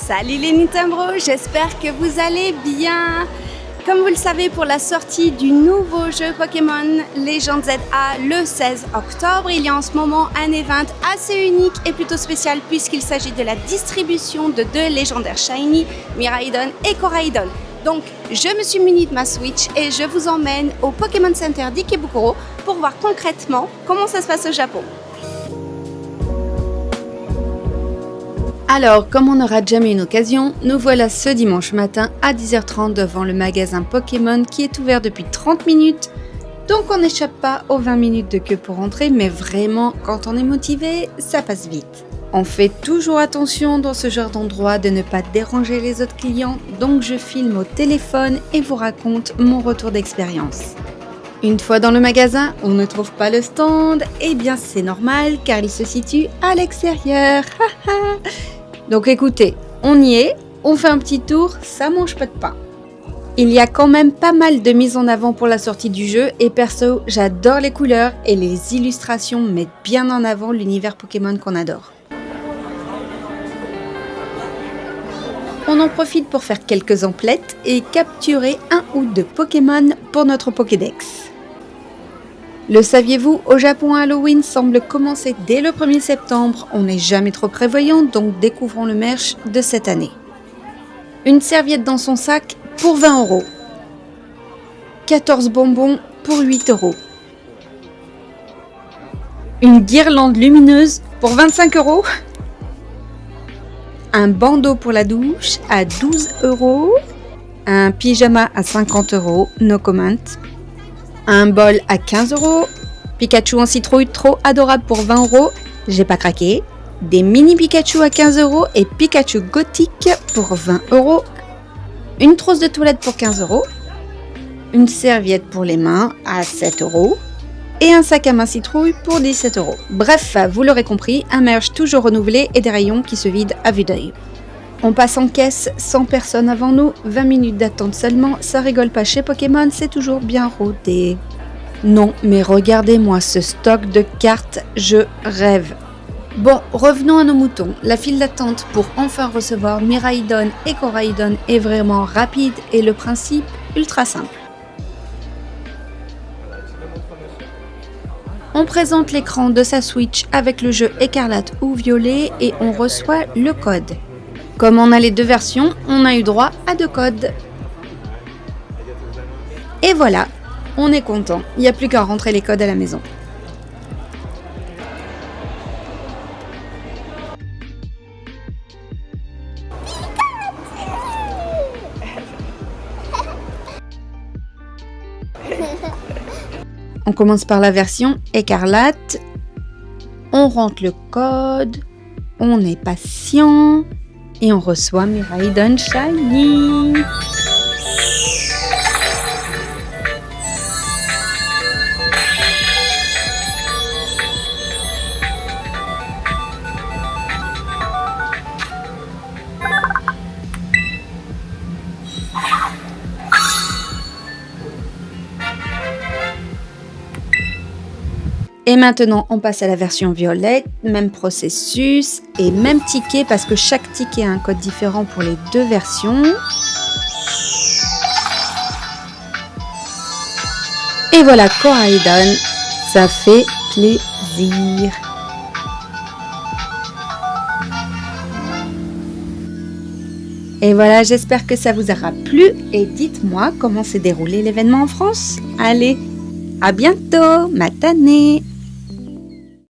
Salut les Nintendo, j'espère que vous allez bien. Comme vous le savez, pour la sortie du nouveau jeu Pokémon Legends ZA le 16 octobre, il y a en ce moment un event assez unique et plutôt spécial puisqu'il s'agit de la distribution de deux légendaires Shiny, Miraidon et Koraidon. Donc, je me suis munie de ma Switch et je vous emmène au Pokémon Center d'Ikebukuro pour voir concrètement comment ça se passe au Japon. Alors, comme on n'aura jamais une occasion, nous voilà ce dimanche matin à 10h30 devant le magasin Pokémon qui est ouvert depuis 30 minutes. Donc on n'échappe pas aux 20 minutes de queue pour entrer, mais vraiment, quand on est motivé, ça passe vite. On fait toujours attention dans ce genre d'endroit de ne pas déranger les autres clients, donc je filme au téléphone et vous raconte mon retour d'expérience. Une fois dans le magasin, on ne trouve pas le stand, et bien c'est normal car il se situe à l'extérieur. Donc écoutez, on y est, on fait un petit tour, ça mange pas de pain. Il y a quand même pas mal de mise en avant pour la sortie du jeu et perso, j'adore les couleurs et les illustrations mettent bien en avant l'univers Pokémon qu'on adore. On en profite pour faire quelques emplettes et capturer un ou deux Pokémon pour notre Pokédex. Le saviez-vous, au Japon Halloween semble commencer dès le 1er septembre, on n'est jamais trop prévoyant donc découvrons le merch de cette année. Une serviette dans son sac pour 20 €. 14 bonbons pour 8 €. Une guirlande lumineuse pour 25 €. Un bandeau pour la douche à 12 €. Un pyjama à 50 €, no comment. Un bol à 15 €, Pikachu en citrouille trop adorable pour 20 €, j'ai pas craqué, des mini Pikachu à 15 € et Pikachu gothique pour 20 €, une trousse de toilette pour 15 €, une serviette pour les mains à 7 € et un sac à main citrouille pour 17 €. Bref, vous l'aurez compris, un merch toujours renouvelé et des rayons qui se vident à vue d'œil. On passe en caisse, 100 personnes avant nous, 20 minutes d'attente seulement, ça rigole pas chez Pokémon, c'est toujours bien rodé. Non, mais regardez-moi ce stock de cartes, je rêve. Bon, revenons à nos moutons. La file d'attente pour enfin recevoir Miraidon et Koraidon est vraiment rapide et le principe ultra simple. On présente l'écran de sa Switch avec le jeu écarlate ou violet et on reçoit le code. Comme on a les deux versions, on a eu droit à 2 codes. Et voilà, on est content. Il n'y a plus qu'à rentrer les codes à la maison. On commence par la version écarlate. On rentre le code. On est patient. Et on reçoit Miraidon Shiny. Et maintenant, on passe à la version violette, même processus et même ticket parce que chaque ticket a un code différent pour les deux versions. Et voilà, Koraidon, ça fait plaisir. Et voilà, j'espère que ça vous aura plu et dites-moi comment s'est déroulé l'événement en France. Allez, à bientôt, matane!